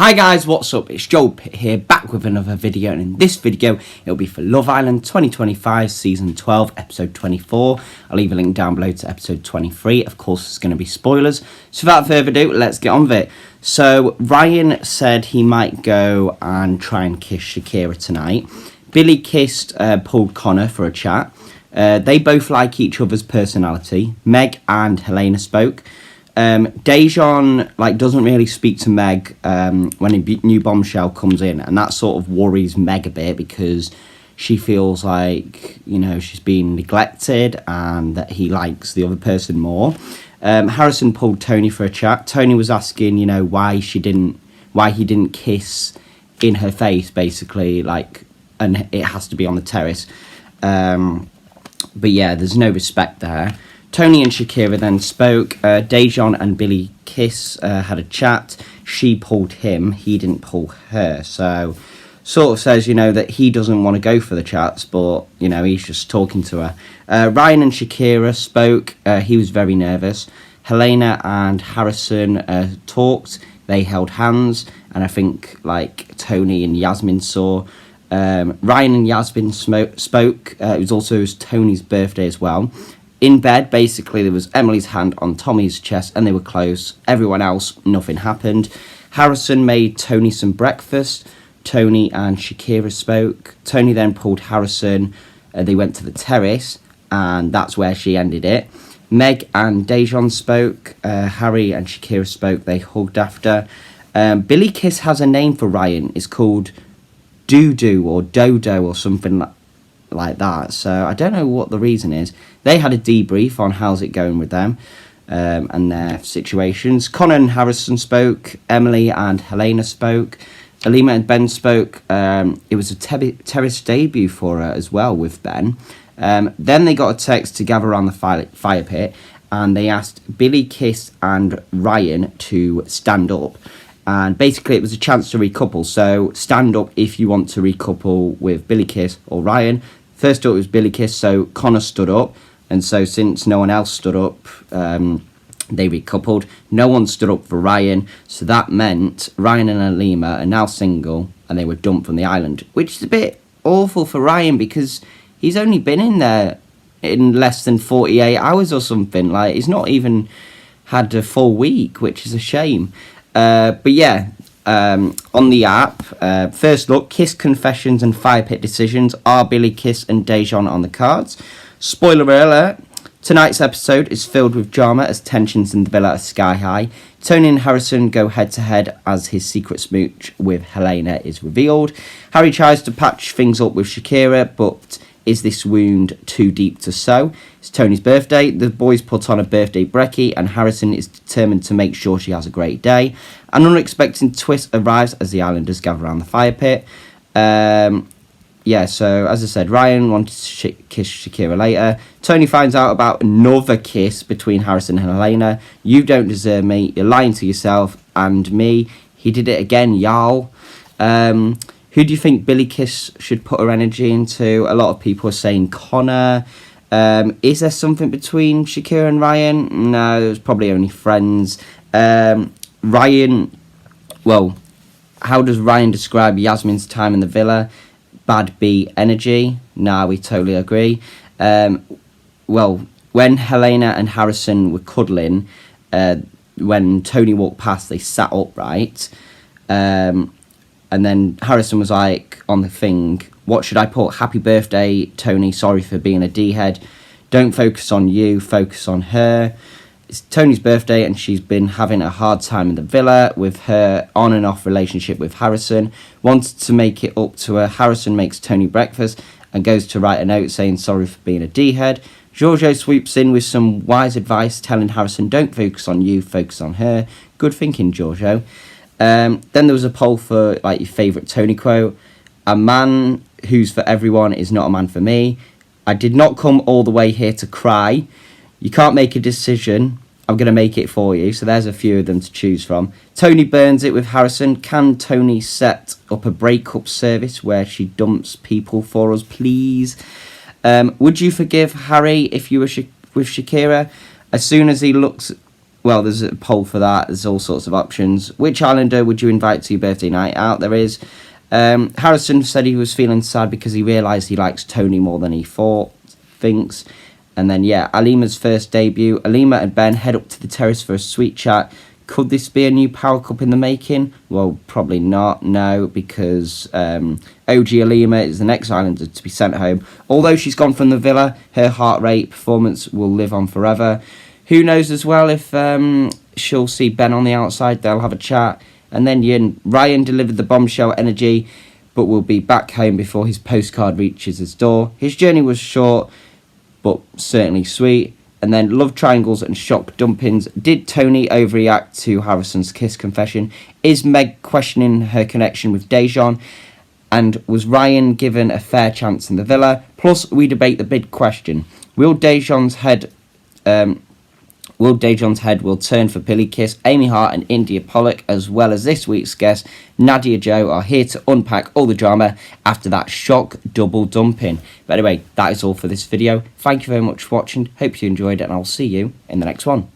Hi guys, what's up? It's Joel Pitt here, back with another video, and in this video it'll be for Love Island 2025 Season 12 Episode 24. I'll leave a link down below to Episode 23. Of course, there's going to be spoilers. So without further ado, let's get on with it. So Ryan said he might go and try and kiss Shakira tonight. Billy kissed Paul Connor for a chat. They both like each other's personality. Meg and Helena spoke. Dejan doesn't really speak to Meg when a new bombshell comes in, and that sort of worries Meg a bit because she feels like, you know, she's been neglected and that he likes the other person more. Harrison pulled Tony for a chat. Tony was asking, you know, why he didn't kiss in her face, basically, and it has to be on the terrace. But yeah, there's no respect there. Tony and Shakira then spoke. Dejan and Billy Kiss had a chat. She pulled him. He didn't pull her. So sort of says, you know, that he doesn't want to go for the chats, but, you know, he's just talking to her. Ryan and Shakira spoke. He was very nervous. Helena and Harrison talked. They held hands. And I think, Tony and Yasmin saw. Ryan and Yasmin spoke. It was also Tony's birthday as well. In bed, basically, there was Emily's hand on Tommy's chest and they were close. Everyone else, nothing happened. Harrison made Tony some breakfast. Tony and Shakira spoke. Tony then pulled Harrison. They went to the terrace and that's where she ended it. Meg and Dejan spoke. Harry and Shakira spoke. They hugged after. Billy Kiss has a name for Ryan. It's called Doo-Doo or Dodo or something like that. So I don't know what the reason is. They had a debrief on how's it going with them and their situations. Connor and Harrison spoke. Emily and Helena spoke. Alima and Ben spoke. It was a terrace debut for her as well with Ben. Then they got a text to gather around the fire pit and they asked Billy Kiss and Ryan to stand up. And basically it was a chance to recouple. So stand up if you want to recouple with Billy Kiss or Ryan. First up was Billy Kiss, so Connor stood up. And so since no one else stood up, they recoupled. No one stood up for Ryan. So that meant Ryan and Alima are now single and they were dumped from the island. Which is a bit awful for Ryan because he's only been in there in less than 48 hours or something. He's not even had a full week, which is a shame. But yeah, on the app, first look, Kiss Confessions and Fire Pit Decisions. Are Billy Kiss and Dejan on the cards? Spoiler alert, tonight's episode is filled with drama as tensions in the villa are sky high. Tony and Harrison go head to head as his secret smooch with Helena is revealed. Harry tries to patch things up with Shakira, but is this wound too deep to sew? It's Tony's birthday. The boys put on a birthday brekkie and Harrison is determined to make sure she has a great day. An unexpected twist arrives as the islanders gather around the fire pit. So as I said, Ryan wanted to kiss Shakira later. Tony finds out about another kiss between Harrison and Helena. You don't deserve me. You're lying to yourself and me. He did it again, y'all. Who do you think Billy Kiss should put her energy into? A lot of people are saying Connor. Is there something between Shakira and Ryan? No, it was probably only friends. Ryan, well, how does Ryan describe Yasmin's time in the villa? Bad B energy. Nah, we totally agree. Well, when Helena and Harrison were cuddling, when Tony walked past, they sat upright. And then Harrison was like on the thing, what should I put? Happy birthday, Tony. Sorry for being a D-head. Don't focus on you, focus on her. It's Tony's birthday and she's been having a hard time in the villa with her on and off relationship with Harrison. Wanted to make it up to her. Harrison makes Tony breakfast and goes to write a note saying sorry for being a D-head. Giorgio swoops in with some wise advice telling Harrison don't focus on you, focus on her. Good thinking, Giorgio. Then there was a poll for your favourite Tony quote. A man who's for everyone is not a man for me. I did not come all the way here to cry. You can't make a decision. I'm going to make it for you. So there's a few of them to choose from. Tony burns it with Harrison. Can Tony set up a breakup service where she dumps people for us, please? Would you forgive Harry if you were with Shakira? As soon as he looks well, there's a poll for that. There's all sorts of options. Which Islander would you invite to your birthday night out? There is. Harrison said he was feeling sad because he realised he likes Tony more than he thinks. And then, yeah, Alima's first debut. Alima and Ben head up to the terrace for a sweet chat. Could this be a new power couple in the making? Well, probably not, no, because OG Alima is the next Islander to be sent home. Although she's gone from the villa, her heart rate performance will live on forever. Who knows as well if she'll see Ben on the outside, they'll have a chat. And then Ryan delivered the bombshell energy, but will be back home before his postcard reaches his door. His journey was short, but certainly sweet. And then love triangles and shock dumpings. Did Tony overreact to Harrison's kiss confession? Is Meg questioning her connection with Dejan? And was Ryan given a fair chance in the villa? Plus, we debate the big question: Will Dejan's head will turn for Billy Kiss? Amy Hart and India Pollock, as well as this week's guest Nadia Joe, are here to unpack all the drama after that shock double dumping. But anyway, that is all for this video. Thank you very much for watching. Hope you enjoyed it, and I'll see you in the next one.